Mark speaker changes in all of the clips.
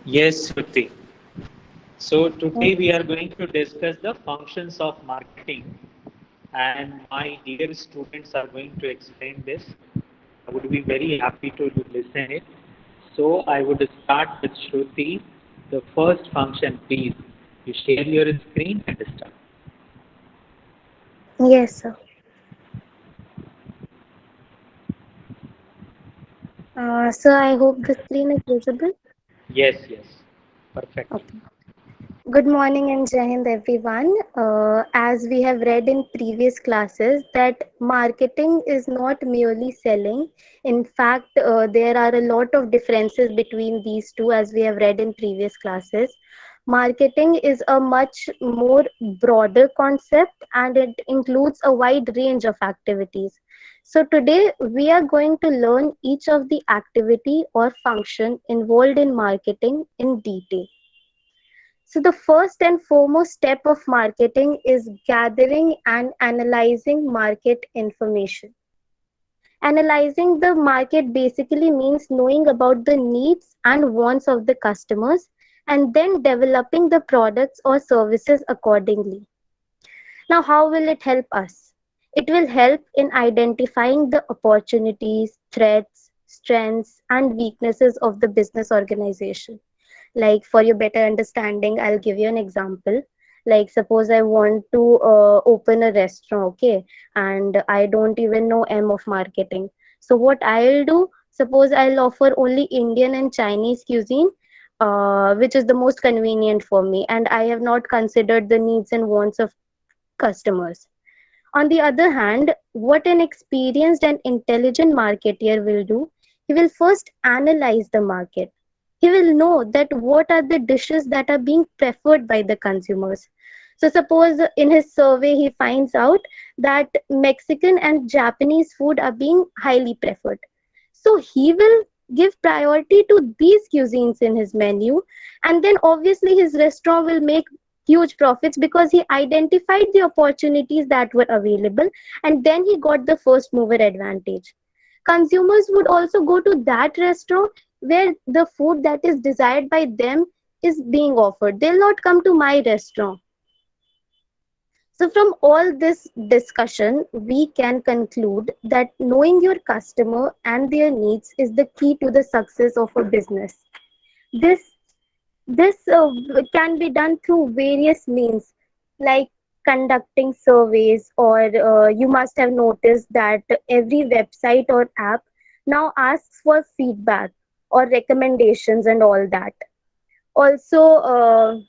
Speaker 1: Yes, Shruti. So today we are going to discuss the functions of marketing, and my dear students are going to explain this. I would be very happy to listen it. So I would start with Shruti. The first function, please. You share your screen and start.
Speaker 2: Yes, sir. So I hope the screen is visible.
Speaker 1: Yes, yes. Perfect.
Speaker 2: Okay. Good morning and Jai Hind everyone. As we have read in previous classes that marketing is not merely selling. In fact, there are a lot of differences between these two as we have read in previous classes. Marketing is a much more broader concept and it includes a wide range of activities. So today we are going to learn each of the activity or function involved in marketing in detail. So, the first and foremost step of marketing is gathering and analyzing market information. Analyzing the market basically means knowing about the needs and wants of the customers and then developing the products or services accordingly. Now, how will it help us? It will help in identifying the opportunities, threats, strengths, and weaknesses of the business organization. Like for your better understanding, I'll give you an example. Like suppose I want to open a restaurant, okay, and I don't even know M of marketing. So what I'll do, suppose I'll offer only Indian and Chinese cuisine, which is the most convenient for me, and I have not considered the needs and wants of customers. On the other hand, what an experienced and intelligent marketer will do, he will first analyze the market. He will know that what are the dishes that are being preferred by the consumers. So suppose in his survey he finds out that Mexican and Japanese food are being highly preferred. So he will give priority to these cuisines in his menu, and then obviously his restaurant will make huge profits because he identified the opportunities that were available and then he got the first mover advantage. Consumers would also go to that restaurant where the food that is desired by them is being offered. They'll not come to my restaurant. So, from all this discussion, we can conclude that knowing your customer and their needs is the key to the success of a business. This this can be done through various means, like conducting surveys, or you must have noticed that every website or app now asks for feedback or recommendations and all that. Also,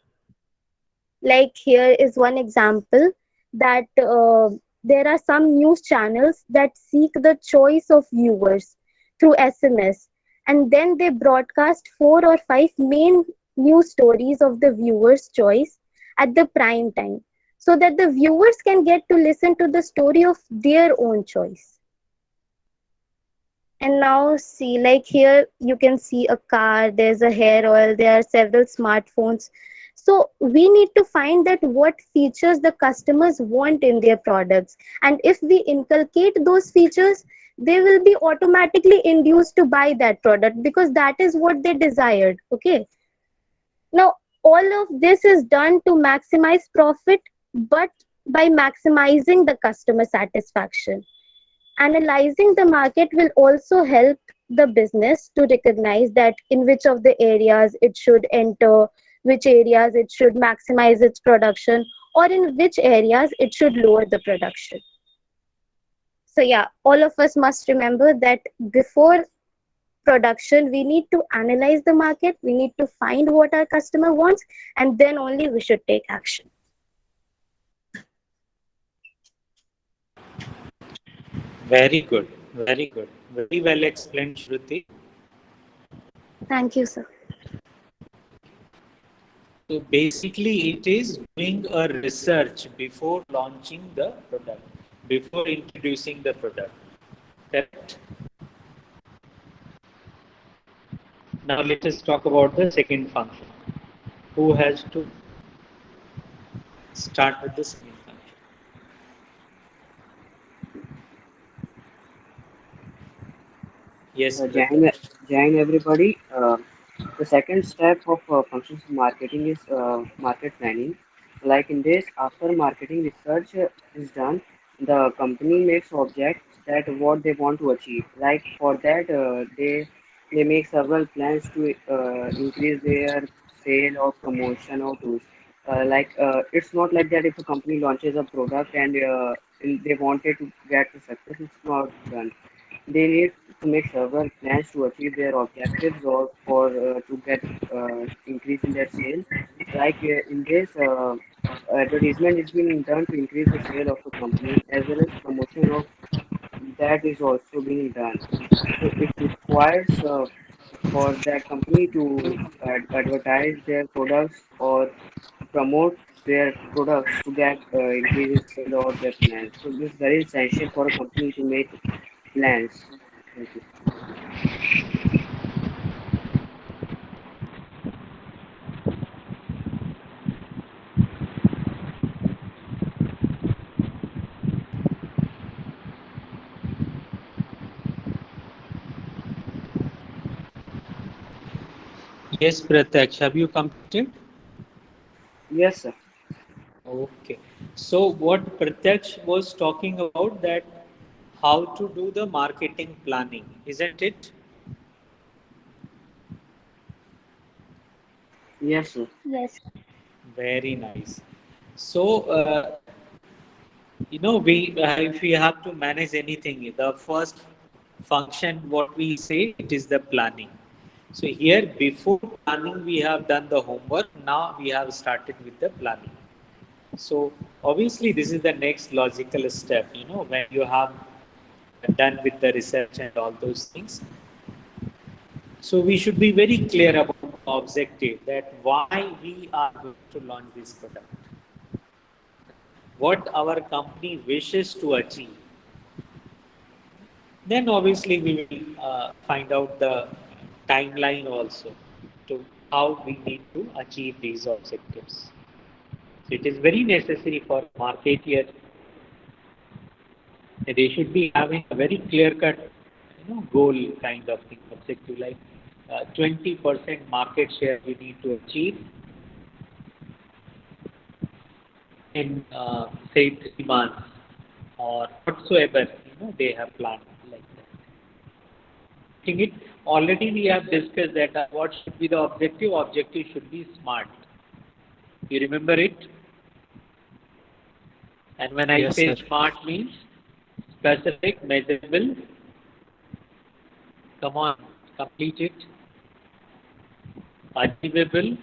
Speaker 2: like here is one example that there are some news channels that seek the choice of viewers through SMS, and then they broadcast four or five main news stories of the viewers' choice at the prime time so that the viewers can get to listen to the story of their own choice. And now see, like here you can see a car, there's a hair oil, there are several smartphones. So we need to find that what features the customers want in their products. And if we inculcate those features, they will be automatically induced to buy that product because that is what they desired. Okay. Now, all of this is done to maximize profit, but by maximizing the customer satisfaction. Analyzing the market will also help the business to recognize that in which of the areas it should enter, which areas it should maximize its production, or in which areas it should lower the production. So, yeah, all of us must remember that before production, we need to analyze the market, we need to find what our customer wants, and then only we should take action.
Speaker 1: Very good. Very good. Very well explained, Shruti.
Speaker 2: Thank you, sir.
Speaker 1: So basically, it is doing a research before launching the product, before introducing the product. Correct? Now let us talk about the second function. Who has to start with the second function? Yes, brother.
Speaker 3: Jain, Jain everybody. The second step of functions marketing is market planning. Like in this, after marketing research is done, the company makes objects that what they want to achieve. Like for that, they make several plans to increase their sale or promotion or tools. It's not like that if a company launches a product and they wanted to get the success, it's not done. They need to make several plans to achieve their objectives or for to get increase in their sale. In this, advertisement is being done to increase the sale of the company as well as promotion of that is also being done. So it requires for that company to advertise their products or promote their products to get increase in sale or their plans. So this is very essential for a company to make plans. Thank you.
Speaker 1: Yes, Pratyaksh, have you completed?
Speaker 3: Yes, sir.
Speaker 1: Okay. So what Pratyaksh was talking about that how to do the marketing planning, isn't it?
Speaker 3: Yes, sir.
Speaker 2: Yes.
Speaker 1: Very nice. So, if we have to manage anything, the first function, what we say, it is the planning. So here, before planning, we have done the homework. Now we have started with the planning. So obviously, this is the next logical step. When you have done with the research and all those things. So we should be very clear about the objective that why we are going to launch this product, what our company wishes to achieve. Then obviously we will find out the timeline also to how we need to achieve these objectives. So it is very necessary for a marketeer that they should be having a very clear cut goal kind of thing, objective like 20% market share we need to achieve in say 3 months or whatsoever they have planned like that. I think it already we have discussed that what should be the objective. Objective should be SMART. You remember it? And when I
Speaker 4: Yes,
Speaker 1: say
Speaker 4: sir.
Speaker 1: SMART means specific, measurable. Come on, complete it. Achievable,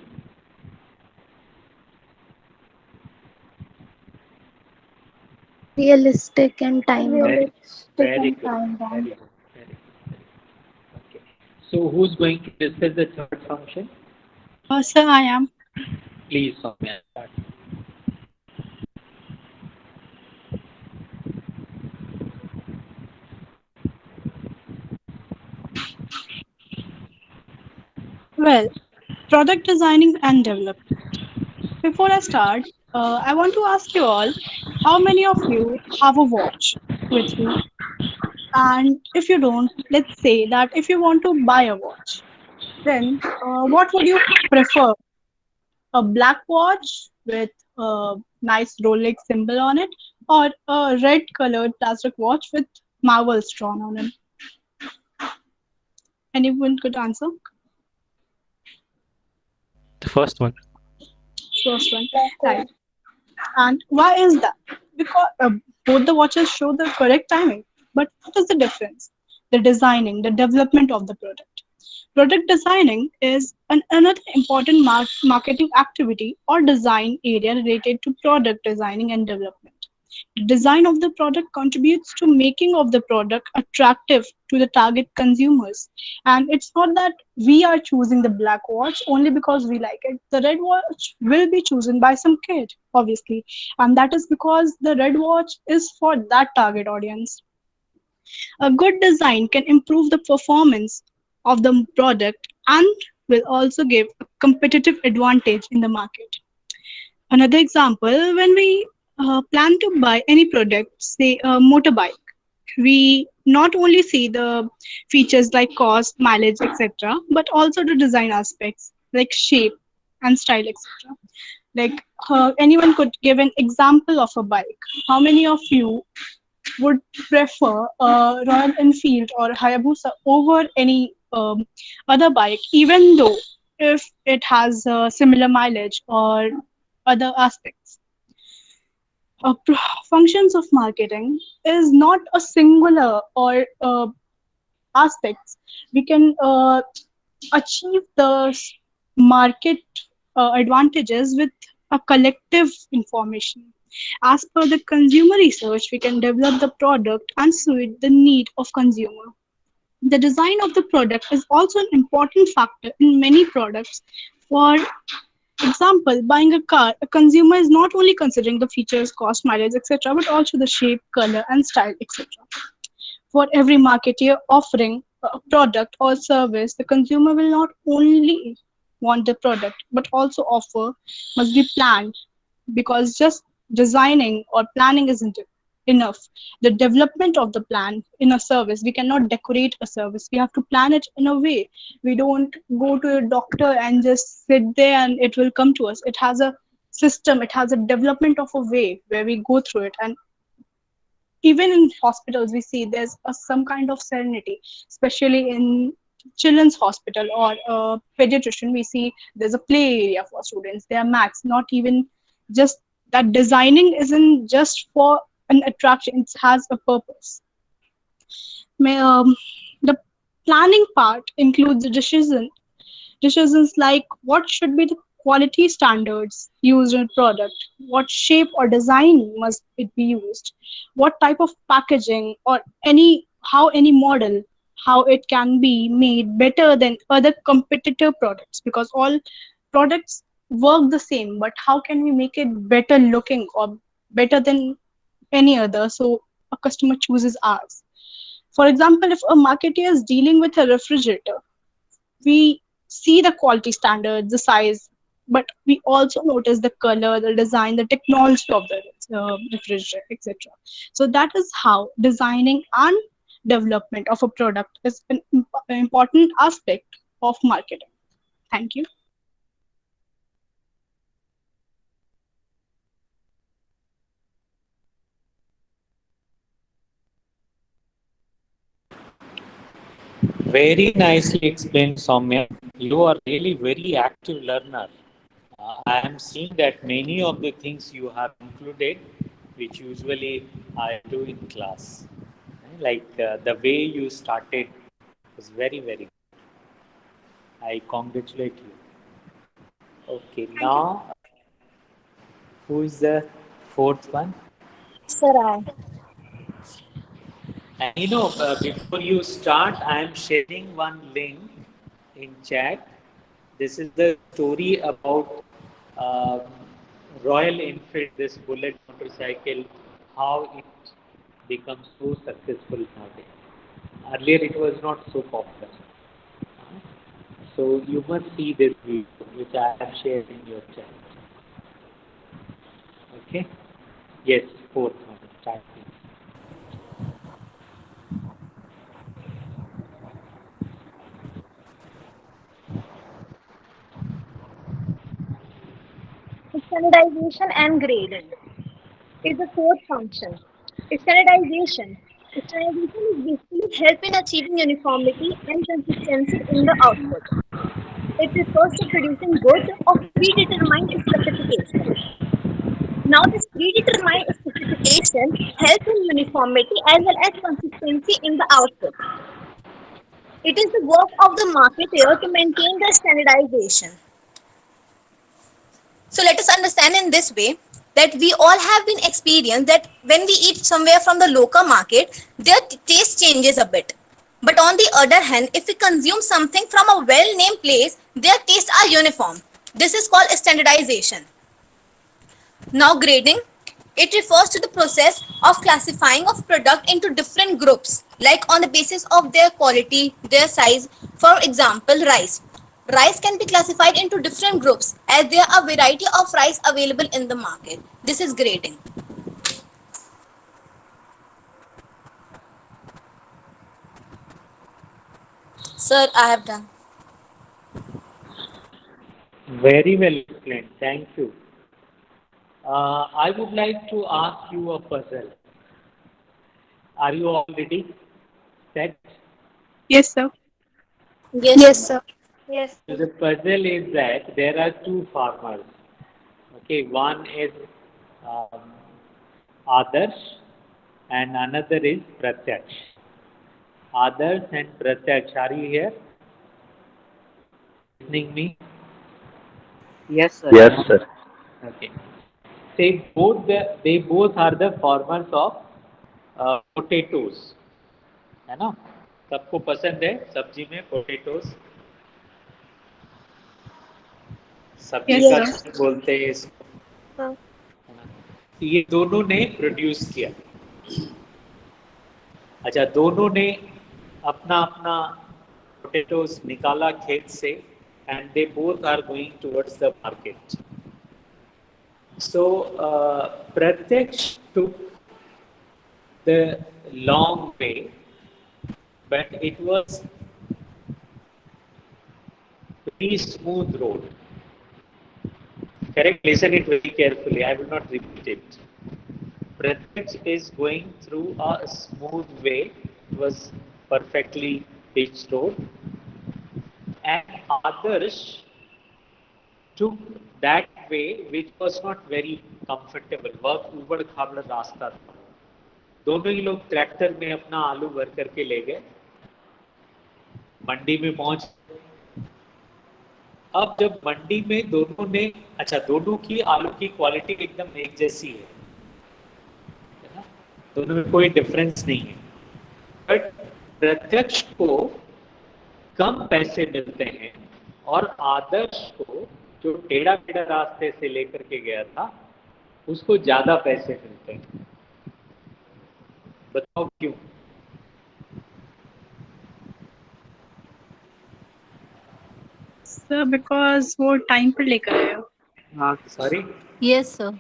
Speaker 2: Realistic and time bound.
Speaker 1: very,
Speaker 2: Realistic
Speaker 1: very
Speaker 2: and
Speaker 1: good,
Speaker 2: time
Speaker 1: very
Speaker 2: bound.
Speaker 1: good, very good. Very good. Okay. So who's going to discuss the third function?
Speaker 5: Sir, I am.
Speaker 1: Please, Soumya, start.
Speaker 5: Well, product designing and development. Before I start, I want to ask you all how many of you have a watch with you? And if you don't, let's say that if you want to buy a watch, then what would you prefer? A black watch with a nice Rolex symbol on it, or a red colored plastic watch with marbles drawn on it? Anyone could answer?
Speaker 4: The first one.
Speaker 5: First one. Right. And why is that? Because both the watches show the correct timing. But what is the difference? The designing, the development of the product. Product designing is another important marketing activity or design area related to product designing and development. The design of the product contributes to making of the product attractive to the target consumers. And it's not that we are choosing the black watch only because we like it. The red watch will be chosen by some kid, obviously. And that is because the red watch is for that target audience. A good design can improve the performance of the product and will also give a competitive advantage in the market. Another example, when we plan to buy any product, say a motorbike, we not only see the features like cost, mileage, etc., but also the design aspects like shape and style, etc. Like anyone could give an example of a bike. How many of you would prefer a Royal Enfield or Hayabusa over any other bike, even though if it has similar mileage or other aspects? Functions of marketing is not a singular or aspects. We can achieve the market advantages with a collective information. As per the consumer research, we can develop the product and suit the need of consumer. The design of the product is also an important factor in many products. For example, buying a car, a consumer is not only considering the features, cost, mileage, etc., but also the shape, color, and style, etc. For every marketer offering a product or service, the consumer will not only want the product, but also offer must be planned, because just designing or planning isn't enough. The development of the plan in a service, we cannot decorate a service. We have to plan it in a way. We don't go to a doctor and just sit there and it will come to us. It has a system, it has a development of a way where we go through it. And even in hospitals we see there's some kind of serenity, especially in children's hospital or pediatrician. We see there's a play area for students, there are mats, not even just that. Designing isn't just for an attraction, it has a purpose. The planning part includes the decisions like what should be the quality standards used in product, what shape or design must it be used, what type of packaging or any how any model, how it can be made better than other competitor products, because all products work the same, but how can we make it better looking or better than any other so a customer chooses ours. For example, if a marketer is dealing with a refrigerator, we see the quality standards, the size, but we also notice the color, the design, the technology of the refrigerator, etc. So that is how designing and development of a product is an important aspect of marketing. Thank you.
Speaker 1: Very nicely explained, Soumya. You are really very active learner. I am seeing that many of the things you have included, which usually I do in class. Like the way you started is very, very good. I congratulate you. Okay,
Speaker 5: Thank you.
Speaker 1: now who is the fourth one?
Speaker 2: Sarai.
Speaker 1: And before you start, I am sharing one link in chat. This is the story about uh, Royal Enfield, this bullet motorcycle, how it becomes so successful nowadays. Earlier, it was not so popular. So you must see this video, which I have shared in your chat. Okay? Yes, fourth one. Start, please.
Speaker 4: Standardization and grading is the fourth function. Standardization. Standardization is basically help in achieving uniformity and consistency in the output. It refers to producing goods of predetermined specification. Now, this predetermined specification helps in uniformity as well as consistency in the output. It is the work of the marketer to maintain the standardization. So let us understand in this way that we all have been experienced that when we eat somewhere from the local market, their taste changes a bit. But on the other hand, if we consume something from a well-named place, their tastes are uniform. This is called standardization. Now grading, it refers to the process of classifying of product into different groups, like on the basis of their quality, their size. For example, rice. Rice can be classified into different groups as there are a variety of rice available in the market. This is grading. Sir, I have done.
Speaker 1: Very well explained. Thank you. I would like to ask you a puzzle. Are you all ready? Set?
Speaker 5: Yes, sir.
Speaker 4: Yes,
Speaker 2: Yes,
Speaker 4: sir.
Speaker 2: sir. Yes.
Speaker 1: So the puzzle is that there are two farmers. Okay, one is um, Adarsh and another is Pratyaksh. Adarsh and Pratyaksh, are you here? Listening me?
Speaker 3: Yes, sir.
Speaker 6: Yes, sir.
Speaker 1: Okay. They both are the farmers of potatoes. है ना? सबको पसंद है सब्जी में potatoes. सब्जी
Speaker 5: Yes,
Speaker 1: का
Speaker 5: sir.
Speaker 2: Yes.
Speaker 1: क्या बोलते हैं इसको?
Speaker 2: Sir.
Speaker 1: है ना? ये दोनों ने प्रोड्यूस किया. अच्छा, दोनों ने अपना अपना पोटैटोज निकाला खेत से and they both are going towards the market. So Pratyaksh took the long way, but it was very smooth road. Correct? Listen it very carefully. I will not repeat it. Pratyaksh is going through a smooth way. It was perfectly pitched road, and Adarsh took that way which was not very comfortable. वह उबड़ खाबड़ रास्ता था. दोनों ही लोग tractor में अपना आलू भर करके ले गए. मंडी में पहुंच. अब जब मंडी में दोनों ने, अच्छा, दोनों की आलू की क्वालिटी एकदम एक जैसी है ना? दोनों में कोई डिफरेंस नहीं है. बट प्रत्यक्ष को कम पैसे मिलते हैं और आदर्श को जो टेढ़ा टेढ़ा रास्ते से लेकर के गया था उसको ज्यादा पैसे मिलते हैं. बताओ क्यों?
Speaker 5: Sir, because वो time पर लेकर आया.
Speaker 3: हाँ,
Speaker 1: sorry.
Speaker 4: Yes, sir.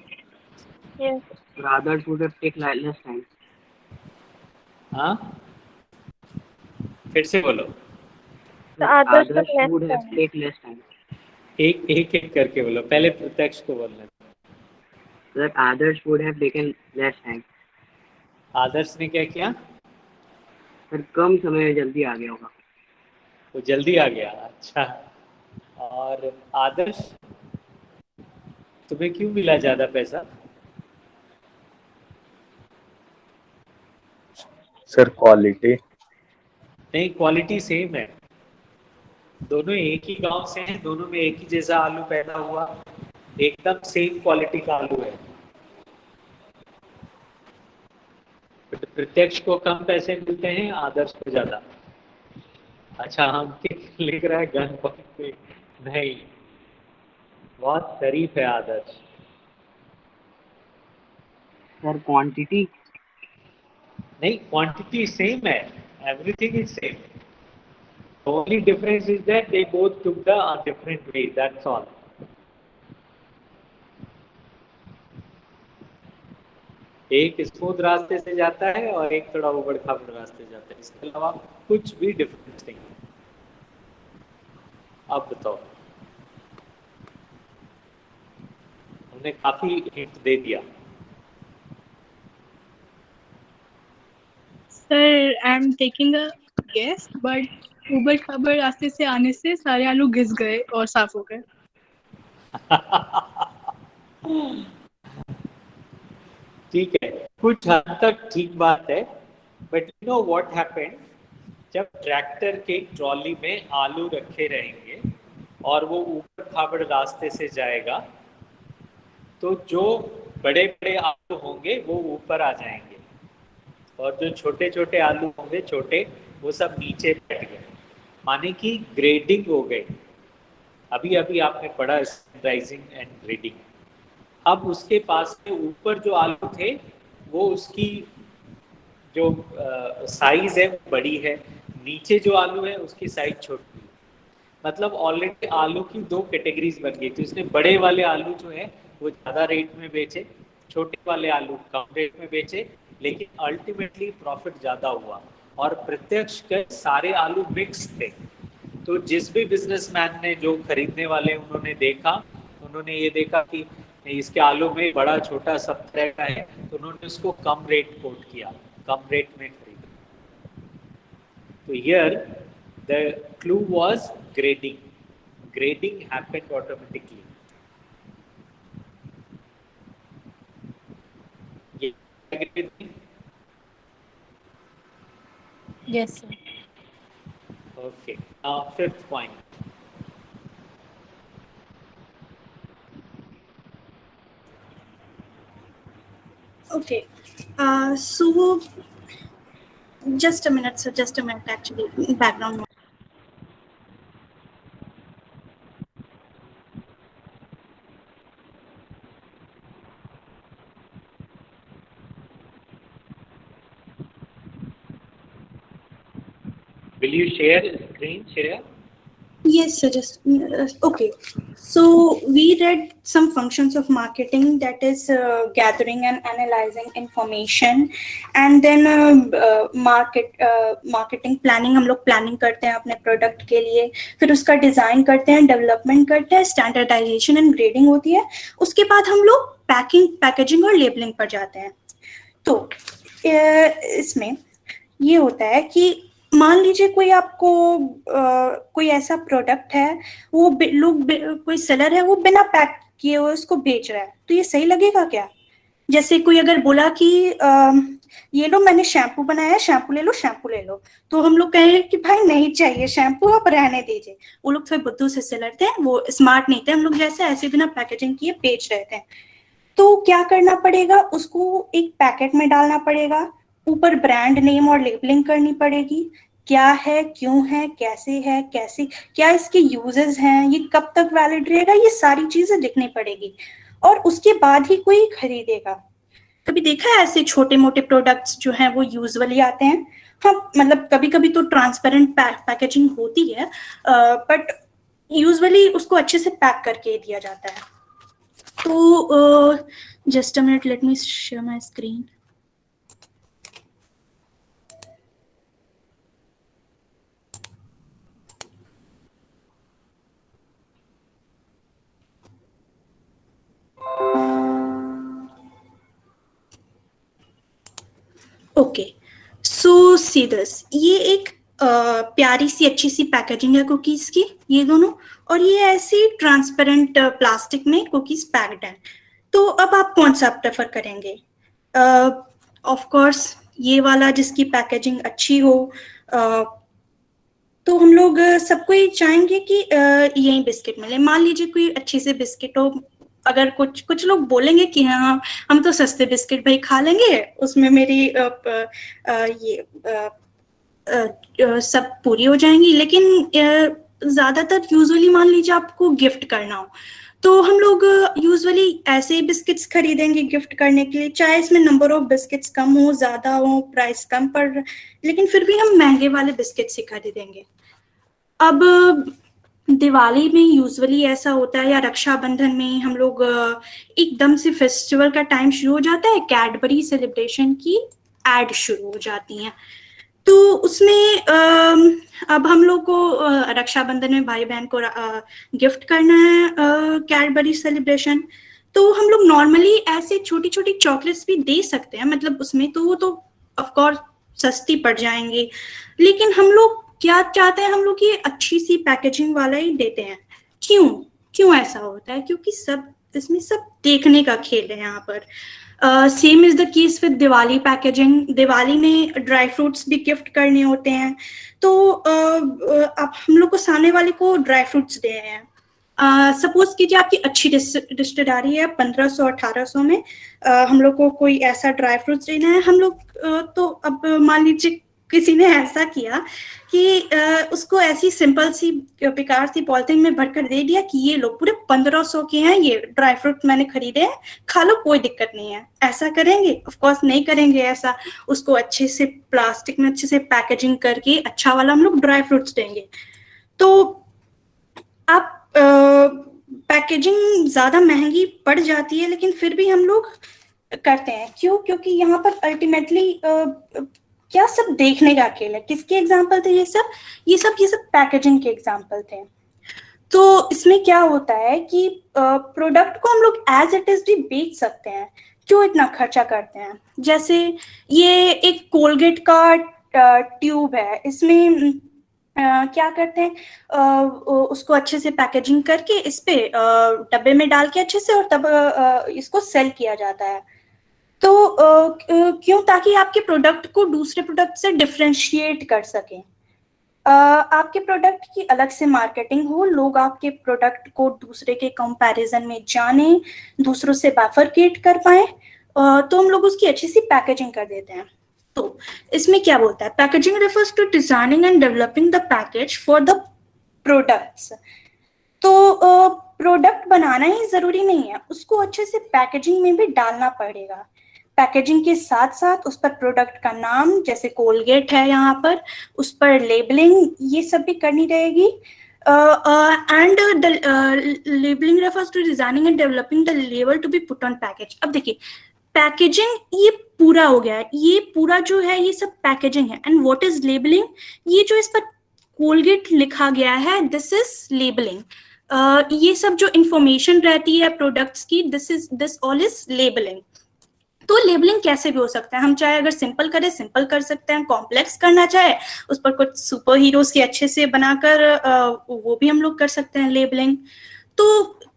Speaker 2: Yes.
Speaker 3: rather would have take less time.
Speaker 1: हाँ, फिर से बोलो.
Speaker 2: The others took
Speaker 3: Others
Speaker 2: less
Speaker 3: would have
Speaker 2: time.
Speaker 3: take less time.
Speaker 1: एक करके बोलो. पहले प्रत्यक्ष को बोलना.
Speaker 3: That others would have taken less time.
Speaker 1: आदर्श ने क्या किया?
Speaker 3: सर कम समय में जल्दी आ गया होगा.
Speaker 1: वो जल्दी आ गया. अच्छा. और आदर्श, तुम्हें क्यों मिला ज्यादा पैसा?
Speaker 6: Sir quality.
Speaker 1: नहीं, क्वालिटी सेम है. दोनों एक ही गांव से हैं, दोनों में एक ही जैसा आलू पैदा हुआ, एकदम सेम क्वालिटी का आलू है. प्रत्यक्ष को कम पैसे मिलते हैं, आदर्श को ज्यादा. अच्छा, हम लिख रहा है गन पॉइंट पे. नहीं, बहुत शरीफ है आदर्श.
Speaker 3: Sir quantity.
Speaker 1: नहीं, क्वांटिटी सेम है. Everything is same. The only difference is that they both took the different way. That's all. एक स्मूथ रास्ते से जाता है और एक थोड़ा उबड़ खाबड़ रास्ते से जाता है. इसके अलावा कुछ भी डिफरेंस नहीं. अब बताओ. हमने काफी हिंट दे दिया.
Speaker 5: Sir, I'm taking a guess, but ऊबड़ खाबड़ रास्ते से आने से सारे आलू घिस गए और साफ हो गए.
Speaker 1: ठीक है, कुछ हद तक ठीक बात है. But you know what happened, जब ट्रैक्टर के ट्रॉली में आलू रखे रहेंगे और वो ऊपर खाबड़ रास्ते से जाएगा तो जो बड़े बड़े आलू होंगे वो ऊपर आ जाएंगे और जो छोटे छोटे आलू होंगे छोटे, वो सब नीचे बैठ गए. माने कि ग्रेडिंग हो गई. अभी अभी आपने पढ़ा राइजिंग एंड ग्रेडिंग. अब उसके पास में ऊपर जो आलू थे वो उसकी जो साइज है वो बड़ी है, नीचे जो आलू है उसकी साइज छोटी है. मतलब ऑलरेडी आलू की दो कैटेगरीज बन गई थी. उसने बड़े वाले आलू जो है वो ज़्यादा रेट में बेचे, छोटे वाले आलू कम रेट में बेचे, लेकिन अल्टीमेटली प्रॉफिट ज़्यादा हुआ. और प्रत्यक्ष के सारे आलू मिक्स थे, तो जिस भी बिजनेसमैन ने, जो खरीदने वाले उन्होंने देखा, उन्होंने ये देखा कि इसके आलू में बड़ा छोटा सब तरह का है, तो उन्होंने उसको कम रेट कोट किया, कम रेट में खरीदा। तो here the clue was grading. Grading happened automatically. You agree with me?
Speaker 7: Yes, sir.
Speaker 1: Okay. Now, fifth point.
Speaker 5: Okay. So just a minute, sir. Just a minute. Actually, background.
Speaker 1: Will you share screen share?
Speaker 5: Yes, sir. Just okay. So we read some functions of marketing, that is gathering and analyzing information, and then marketing planning. हम लोग planning करते हैं अपने product के लिए, फिर उसका design करते हैं, development करते हैं, standardization and grading होती है. उसके बाद हम लोग packaging और labeling पर जाते हैं. तो इसमें ये होता है कि मान लीजिए कोई आपको कोई ऐसा प्रोडक्ट है, वो लोग कोई सेलर है, वो बिना पैक किए हुए उसको बेच रहा है, तो ये सही लगेगा क्या? जैसे कोई अगर बोला कि ये लो मैंने शैम्पू बनाया है, शैम्पू ले लो, शैम्पू ले लो, तो हम लोग कहें कि भाई नहीं चाहिए शैम्पू, आप रहने दीजिए. वो लोग थोड़े बुद्धू से सेलर थे, वो स्मार्ट नहीं थे. हम लोग जैसे ऐसे बिना पैकेजिंग किए बेच रहे थे. तो क्या करना पड़ेगा, उसको एक पैकेट में डालना पड़ेगा, ऊपर ब्रांड नेम और लेबलिंग करनी पड़ेगी, क्या है, क्यों है, कैसे है, कैसे, क्या इसके यूजेस हैं, ये कब तक वैलिड रहेगा, ये सारी चीजें लिखनी पड़ेगी, और उसके बाद ही कोई खरीदेगा. कभी देखा है ऐसे छोटे मोटे प्रोडक्ट्स जो हैं वो यूजुअली आते हैं? हाँ, मतलब कभी कभी तो ट्रांसपेरेंट पैकेजिंग होती है, बट यूजुअली उसको अच्छे से पैक करके दिया जाता है. तो just a minute, let me share my screen. Okay, so see this. ये एक प्यारी सी अच्छी सी पैकेजिंग है कुकीज की, ये दोनों, और ये ऐसी ट्रांसपेरेंट प्लास्टिक में कुकीज पैक्ड हैं. तो अब आप कौन सा प्रेफर करेंगे? ऑफ कोर्स ये वाला जिसकी पैकेजिंग अच्छी हो. तो हम लोग सबको ही चाहेंगे कि यही बिस्किट मिले. मान लीजिए कोई अच्छी से बिस्किट हो, अगर कुछ लोग बोलेंगे कि हाँ हम तो सस्ते बिस्किट भाई खा लेंगे, उसमें मेरी सब पूरी हो जाएंगी, लेकिन ज्यादातर यूजुअली मान लीजिए आपको गिफ्ट करना हो, तो हम लोग यूजुअली ऐसे ही बिस्किट्स खरीदेंगे गिफ्ट करने के लिए, चाहे इसमें नंबर ऑफ बिस्किट्स कम हो, ज्यादा हो, प्राइस कम पड़, लेकिन फिर भी हम महंगे वाले बिस्किट्स ही खरीदेंगे. अब दिवाली में यूजुअली ऐसा होता है, या रक्षाबंधन में हम लोग एकदम से फेस्टिवल का टाइम शुरू हो जाता है, कैडबरी सेलिब्रेशन की एड शुरू हो जाती हैं. तो उसमें अब हम लोग को रक्षाबंधन में भाई बहन को गिफ्ट करना है, कैडबरी सेलिब्रेशन, तो हम लोग नॉर्मली ऐसे छोटी छोटी चॉकलेट्स भी दे सकते हैं, मतलब उसमें तो वो तो ऑफ कोर्स सस्ती पड़ जाएंगी, लेकिन हम लोग क्या चाहते हैं, हम लोग ये अच्छी सी पैकेजिंग वाला ही देते हैं. क्यों ऐसा होता है? क्योंकि सब इसमें सब देखने का खेल है यहाँ पर. Same is the case with Diwali packaging. Diwali में ड्राई फ्रूट्स भी गिफ्ट करने होते हैं, तो अब हम लोग को सामने वाले को ड्राई फ्रूट्स दे रहे हैं. सपोज कीजिए आपकी अच्छी रिश्तेदारी है, 1500-1800 में हम लोग को कोई ऐसा ड्राई फ्रूट्स देना है. हम लोग तो अब मान लीजिए किसी ने ऐसा किया कि उसको ऐसी सिंपल सी बेकार सी पॉलिथीन में भरकर दे दिया कि ये लो पूरे 1500 के हैं, ये ड्राई फ्रूट मैंने खरीदे हैं, खा लो, कोई दिक्कत नहीं है. ऐसा करेंगे? ऑफ कोर्स नहीं करेंगे ऐसा. उसको अच्छे से प्लास्टिक में अच्छे से पैकेजिंग करके अच्छा वाला हम लोग ड्राई फ्रूट्स देंगे. तो आप पैकेजिंग ज्यादा महंगी पड़ जाती है, लेकिन फिर भी हम लोग करते हैं. क्यों? क्योंकि यहाँ पर अल्टीमेटली
Speaker 8: क्या सब देखने का खेल है। किसके एग्जाम्पल थे ये सब पैकेजिंग के एग्जाम्पल थे। तो इसमें क्या होता है कि प्रोडक्ट को हम लोग एज इट इज भी बेच सकते हैं, क्यों इतना खर्चा करते हैं। जैसे ये एक कोलगेट का ट्यूब है, इसमें क्या करते हैं, उसको अच्छे से पैकेजिंग करके इस पे डब्बे में डाल के अच्छे से, और तब इसको सेल किया जाता है। तो क्यों, ताकि आपके प्रोडक्ट को दूसरे प्रोडक्ट से डिफरेंशिएट कर सकें, आपके प्रोडक्ट की अलग से मार्केटिंग हो, लोग आपके प्रोडक्ट को दूसरे के कंपैरिजन में जाने, दूसरों से बाइफरकेट कर पाए, तो हम लोग उसकी अच्छी सी पैकेजिंग कर देते हैं। तो इसमें क्या बोलता है, packaging refers to designing and developing the package for the products. तो प्रोडक्ट बनाना ही जरूरी नहीं है, उसको अच्छे से पैकेजिंग में भी डालना पड़ेगा। पैकेजिंग के साथ साथ उस पर प्रोडक्ट का नाम, जैसे कोलगेट है यहाँ पर, उस पर लेबलिंग, ये सब भी करनी रहेगी। And the labelling refers to designing and developing the label to be put on package. अब देखिए पैकेजिंग ये पूरा हो गया है, ये पूरा जो है ये सब पैकेजिंग है। एंड व्हाट इज लेबलिंग, ये जो इस पर कोलगेट लिखा गया है, दिस इज लेबलिंग। ये सब जो इंफॉर्मेशन रहती है प्रोडक्ट्स की, दिस ऑल इज लेबलिंग। तो लेबलिंग कैसे भी हो सकता है, हम चाहे अगर सिंपल करें सिंपल कर सकते हैं, कॉम्प्लेक्स करना चाहे उस पर कुछ सुपर हीरोज के अच्छे से बनाकर वो भी हम लोग कर सकते हैं लेबलिंग। तो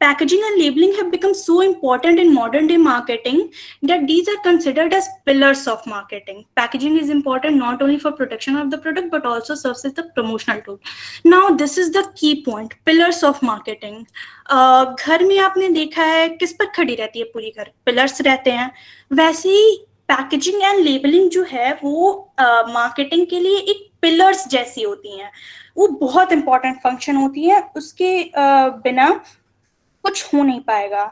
Speaker 8: packaging and labeling have become so important in modern day marketing that these are considered as pillars of marketing. Packaging is important not only for protection of the product but also serves as the promotional tool. Now this is the key point, pillars of marketing. घर में आपने देखा है किस पर खड़ी रहती है पूरी घर, पिलर्स रहते हैं। वैसे ही पैकेजिंग एंड लेबलिंग जो है वो मार्केटिंग के लिए एक पिलर्स जैसी होती हैं, वो बहुत इंपॉर्टेंट फंक्शन होती है, उसके बिना कुछ हो नहीं पाएगा।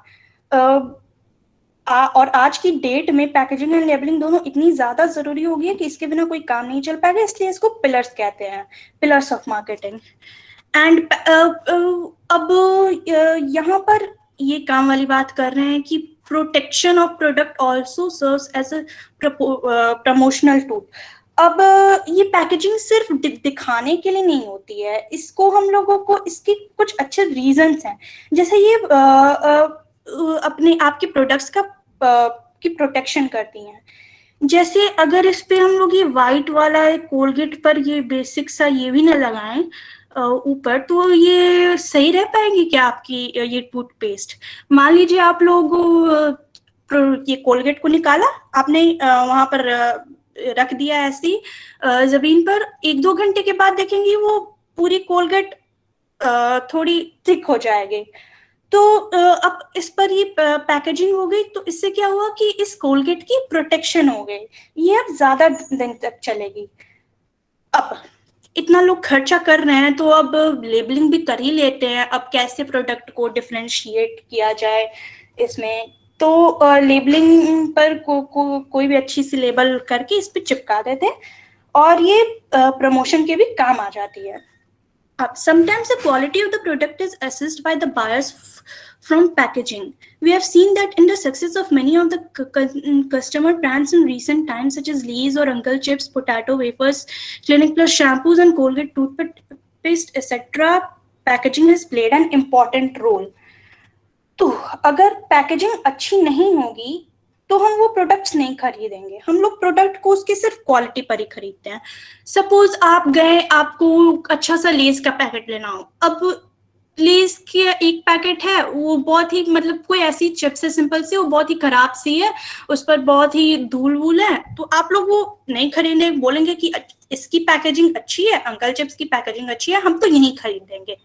Speaker 8: और आज की डेट में पैकेजिंग एंड लेबलिंग दोनों इतनी ज्यादा जरूरी हो गई है कि इसके बिना कोई काम नहीं चल पाएगा, इसलिए इसको पिलर्स कहते हैं, पिलर्स ऑफ मार्केटिंग। एंड अब यहाँ पर ये काम वाली बात कर रहे हैं कि protection of product also serves as a promotional tool. अब ये पैकेजिंग सिर्फ दिखाने के लिए नहीं होती है, इसको हम लोगों को इसके कुछ अच्छे रीजंस हैं। जैसे ये अपने आपके प्रोडक्ट्स का की प्रोटेक्शन करती हैं। जैसे अगर इस पे हम लोग ये वाइट वाला कोलगेट पर ये बेसिक सा ये भी ना लगाएं ऊपर, तो ये सही रह पाएंगे क्या आपकी ये टूथपेस्ट। मान लीजिए आप लोग ये कोलगेट को निकाला, आपने वहां पर रख दिया ऐसी जमीन पर, 1-2 घंटे के बाद देखेंगे वो पूरी कोलगेट थोड़ी थिक हो जाएगी। तो अब इस पर ये पैकेजिंग हो गई, तो इससे क्या हुआ कि इस कोलगेट की प्रोटेक्शन हो गई, ये अब ज्यादा दिन तक चलेगी। अब इतना लोग खर्चा कर रहे हैं तो अब लेबलिंग भी कर ही लेते हैं। अब कैसे प्रोडक्ट को डिफरेंशिएट किया जाए इसमें, तो लेबलिंग पर कोई भी अच्छी सी लेबल करके इस पे चिपका देते हैं और ये प्रमोशन के भी काम आ जाती है। Sometimes the quality of the product is assessed by the buyers from packaging. We have seen that in the success of many of the customer brands in recent times, such as Lay's or Uncle Chips, potato wafers, Clinic Plus shampoos, and Colgate toothpaste, etc., packaging has played an important role. तो अगर packaging अच्छी नहीं होगी तो हम वो products नहीं खरीदेंगे। हम लोग प्रोडक्ट को उसके सिर्फ क्वालिटी पर ही खरीदते हैं। सपोज आप गए, आपको अच्छा सा लेस का पैकेट लेना हो, अब लेस के एक पैकेट है वो बहुत ही मतलब कोई ऐसी चिप्स है सिंपल सी, वो बहुत ही खराब सी है, उस पर बहुत ही धूल वूल है, तो आप लोग वो नहीं खरीदेंगे, बोलेंगे कि इसकी पैकेजिंग अच्छी है, अंकल चिप्स की पैकेजिंग अच्छी है, हम तो यही खरीदेंगे।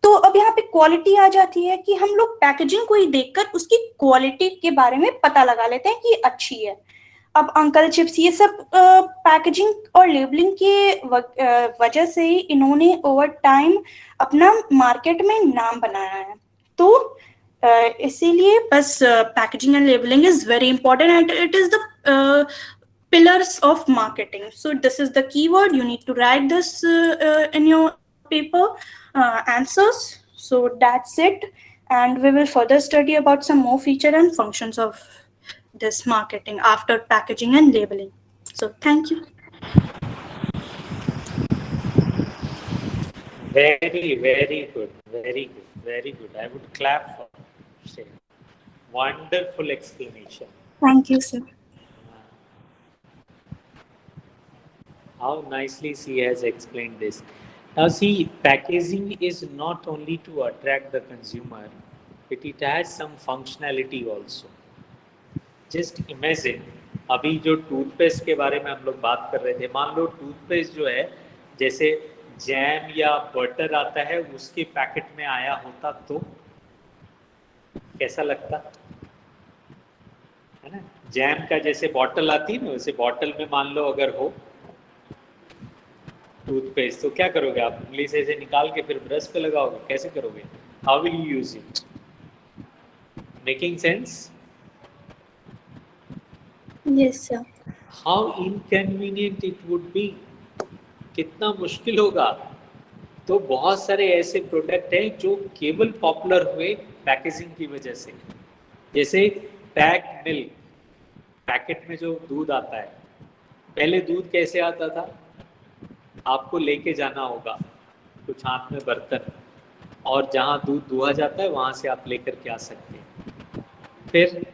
Speaker 8: तो अब यहाँ पे क्वालिटी आ जाती है कि हम लोग पैकेजिंग को ही देखकर उसकी क्वालिटी के बारे में पता लगा लेते हैं कि अच्छी है। अब अंकल चिप्स ये सब पैकेजिंग और लेबलिंग के वजह से ही इन्होंने ओवर टाइम अपना मार्केट में नाम बनाया है। तो इसीलिए बस packaging and labelling is very important and it is the pillars of marketing. So this is the keyword. You need to write this in your paper answers. So that's it, and we will further study about some more feature and functions of this marketing after packaging and labeling. So thank you.
Speaker 1: Very, very good. Very good. Very good. I would clap for Shay. Wonderful explanation.
Speaker 8: Thank you, sir.
Speaker 1: How nicely she has explained this. Now, see, packaging is not only to attract the consumer, but it has some functionality also. Just imagine, अभी जो toothpaste के बारे में हम लोग बात कर रहे थे, मान लो टूथपेस्ट जो है जैसे जैम या बटर आता है उसके पैकेट में आया होता तो कैसा लगता है ना। जैम का जैसे बॉटल आती है ना, वैसे बॉटल में मान लो अगर हो टूथपेस्ट, तो क्या करोगे आप? उंगली से ऐसे निकाल के फिर ब्रश पे लगाओगे, कैसे करोगे? How will you use it? Making sense?
Speaker 8: Yes, sir.
Speaker 1: How inconvenient it would be, कितना मुश्किल होगा। तो बहुत सारे ऐसे प्रोडक्ट हैं जो केवल पॉपुलर हुए पैकेजिंग की वजह से, जैसे पैक मिल्क, पैकेट में जो दूध आता है, पहले दूध कैसे आता था? आपको लेके जाना होगा कुछ हाथ में बर्तन, और जहाँ दूध दुहा जाता है वहाँ से आप लेकर के आ सकते हैं। फिर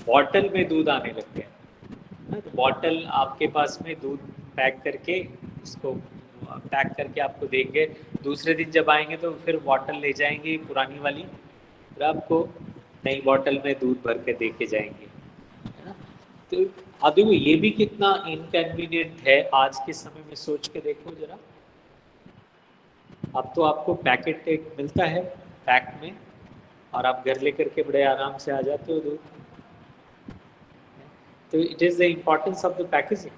Speaker 1: बॉटल में दूध आने लग गया, तो बॉटल आपके पास में दूध पैक करके, उसको पैक करके आपको देंगे, दूसरे दिन जब आएंगे तो फिर बॉटल ले जाएंगे पुरानी वाली, फिर आपको नई बॉटल में दूध भर के दे के जाएंगे, है ना। तो अब देखो ये भी कितना इनकन्वीनियंट है आज के समय में, सोच के देखो जरा। अब तो आपको पैकेट एक मिलता है पैक में, और आप घर लेकर के बड़े आराम से आ जाते हो दूध। So it is the importance of the packaging,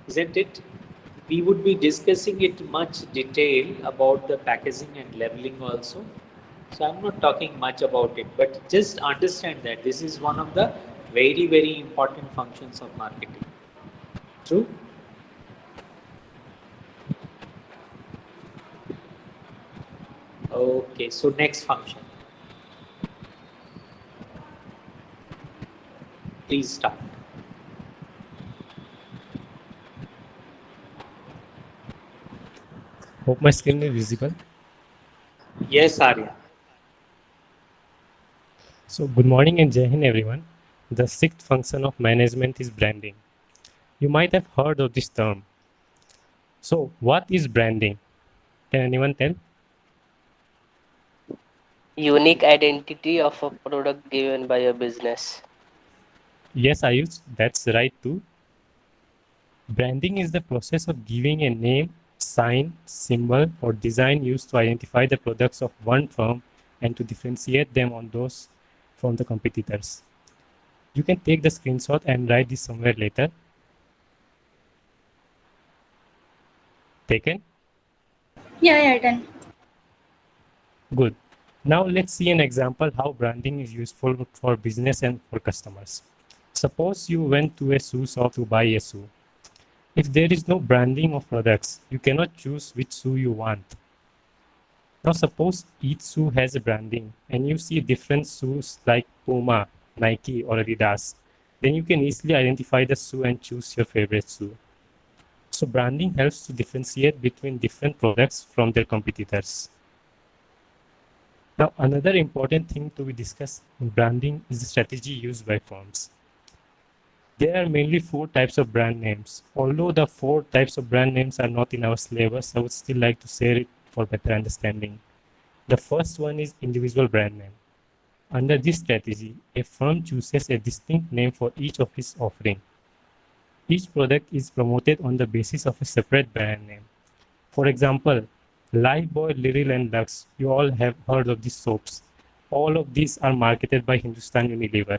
Speaker 1: isn't it? We would be discussing it much detail about the packaging and labeling also. So I'm not talking much about it, but just understand that this is one of the very, very important functions of marketing. True? Okay, so next function. Please start.
Speaker 9: Hope my screen is visible.
Speaker 1: Yes, Arya.
Speaker 9: So good morning and Jai Hind everyone. The sixth function of management is branding. You might have heard of this term. So what is branding? Can anyone tell?
Speaker 10: Unique identity of a product given by a business.
Speaker 9: Yes, Ayush, that's right too. Branding is the process of giving a name, sign, symbol, or design used to identify the products of one firm and to differentiate them on those from the competitors. You can take the screenshot and write this somewhere later. Taken?
Speaker 8: Yeah, done.
Speaker 9: Good. Now let's see an example how branding is useful for business and for customers. Suppose you went to a shoe shop to buy a shoe. If there is no branding of products, you cannot choose which shoe you want. Now suppose each shoe has a branding and you see different shoes like Puma, Nike or Adidas. Then you can easily identify the shoe and choose your favorite shoe. So branding helps to differentiate between different products from their competitors. Now another important thing to be discussed in branding is the strategy used by firms. There are mainly 4 types of brand names. Although the 4 types of brand names are not in our syllabus, I would still like to share it for better understanding. The first one is individual brand name. Under this strategy, a firm chooses a distinct name for each of its offering. Each product is promoted on the basis of a separate brand name. For example, Lifebuoy, Liril and Lux, you all have heard of these soaps. All of these are marketed by Hindustan Unilever.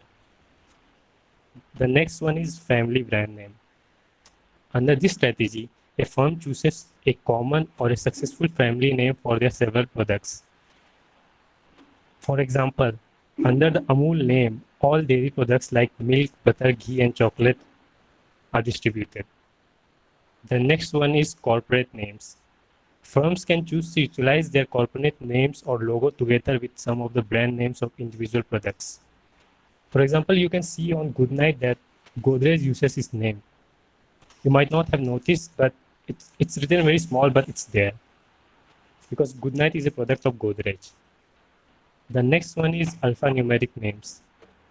Speaker 9: The next one is family brand name. Under this strategy, a firm chooses a common or a successful family name for their several products. For example, under the Amul name, all dairy products like milk, butter, ghee and chocolate are distributed. The next one is corporate names. Firms can choose to utilize their corporate names or logo together with some of the brand names of individual products. For example, you can see on Goodnight that Godrej uses its name. You might not have noticed, but it's written very small, but it's there. because Goodnight is a product of Godrej. The next one is alphanumeric names.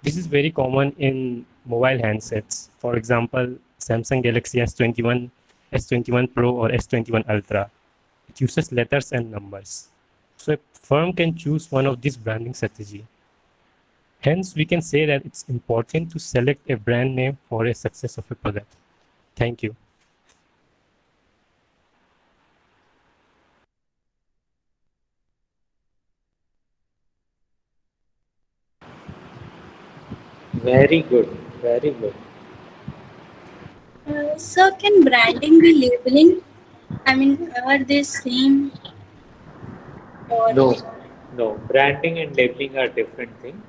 Speaker 9: This is very common in mobile handsets. For example, Samsung Galaxy S21, S21 Pro or S21 Ultra. It uses letters and numbers. So a firm can choose one of these branding strategy. Hence, we can say that it's important to select a brand name for a success of a product. Thank you.
Speaker 1: Very good. Very good.
Speaker 8: Sir, can branding be labeling? I mean, are they same or
Speaker 1: No, no. Branding and labeling are different things.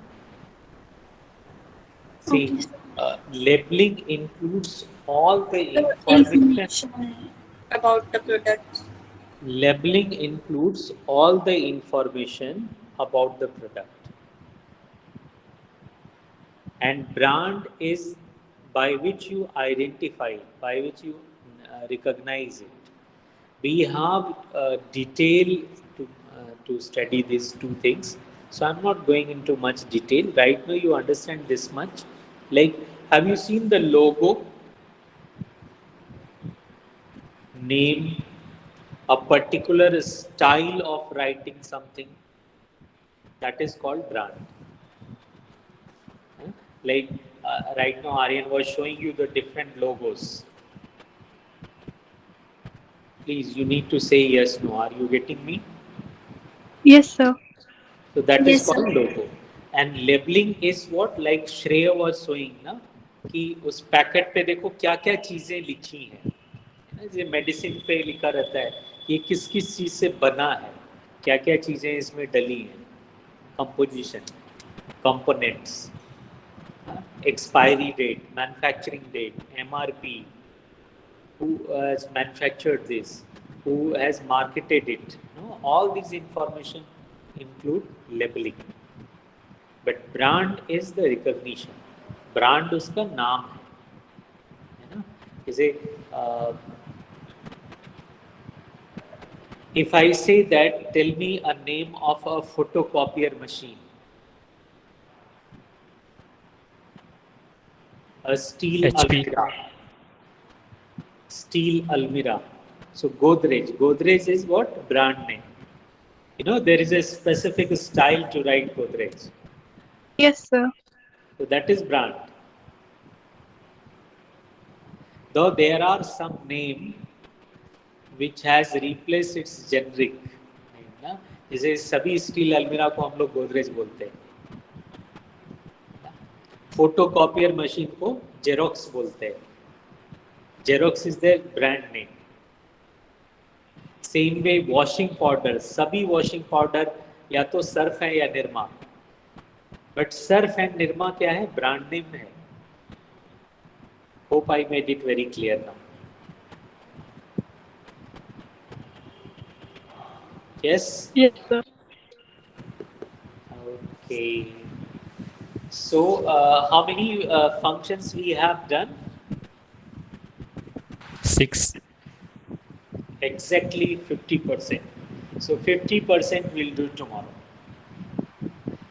Speaker 1: See,
Speaker 8: okay,
Speaker 1: labeling includes all the
Speaker 8: the
Speaker 1: information.
Speaker 8: information about the product?
Speaker 1: Labeling includes all the information about the product. And brand is by which you identify, by which you recognize it. We have detail to study these two things. So I'm not going into much detail. Right now you understand this much. Like, have you seen the logo, name, a particular style of writing something? That is called brand. Like right now Aryan was showing you the different logos. Please, you need to say yes, no. Are you getting me?
Speaker 5: Yes, sir.
Speaker 1: So that is
Speaker 8: Yes, sir.
Speaker 1: called logo. And labeling is what, like Shreya was showing ना, कि उस packet पे देखो क्या क्या चीजें लिखी हैं, ये मेडिसिन पे लिखा रहता है ये किस किस चीज से बना है, क्या क्या चीजें इसमें डली हैं, composition, components, expiry date, manufacturing date, MRP, who has manufactured this, who has marketed it. No? All these information include labeling. But brand is the recognition. Brand उसका नाम है ना? जैसे if I say that, tell me a name of a photocopier machine. A steel
Speaker 9: HP.
Speaker 1: Almira. Steel Almira. So Godrej. Godrej is what? Brand name. You know, there is a specific style to write Godrej.
Speaker 5: Yes, sir.
Speaker 1: So that is brand. Though there are some name which has replaced its generic name. ना? जैसे सभी steel अलमीरा को हम लोग गोदरेज बोलते हैं. Photocopier machine को जेरोक्स बोलते हैं. Xerox is the brand name. Same way washing powder, सभी वॉशिंग पाउडर या तो सर्फ है या Nirma. But Surf and Nirma क्या है? ब्रांड नेम है. Hope I made it very clear now. Yes?
Speaker 5: Yes, sir.
Speaker 1: Okay. So, how many functions we have done?
Speaker 9: 6.
Speaker 1: Exactly 50%. So, 50% we'll do tomorrow.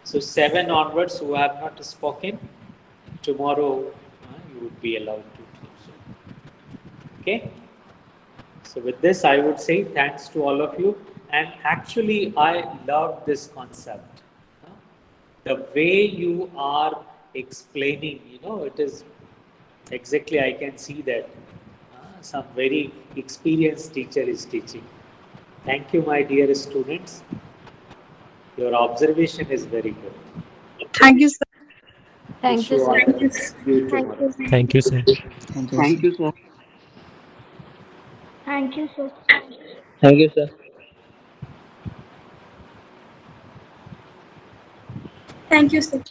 Speaker 1: So, 7 onwards who have not spoken, tomorrow you would be allowed to do so. Okay? So, with this, I would say thanks to all of you. And actually, I love this concept. The way you are explaining, you know, it is exactly, I can see that some very experienced teacher is teaching. Thank you, my dear students. Your observation is very good.
Speaker 5: Thank you, sir.
Speaker 2: Thank you, sir.
Speaker 1: Thank you.
Speaker 9: Thank you, sir.
Speaker 3: Thank you, sir.
Speaker 2: Thank you, sir.
Speaker 10: Thank you, sir.
Speaker 8: Thank you, sir.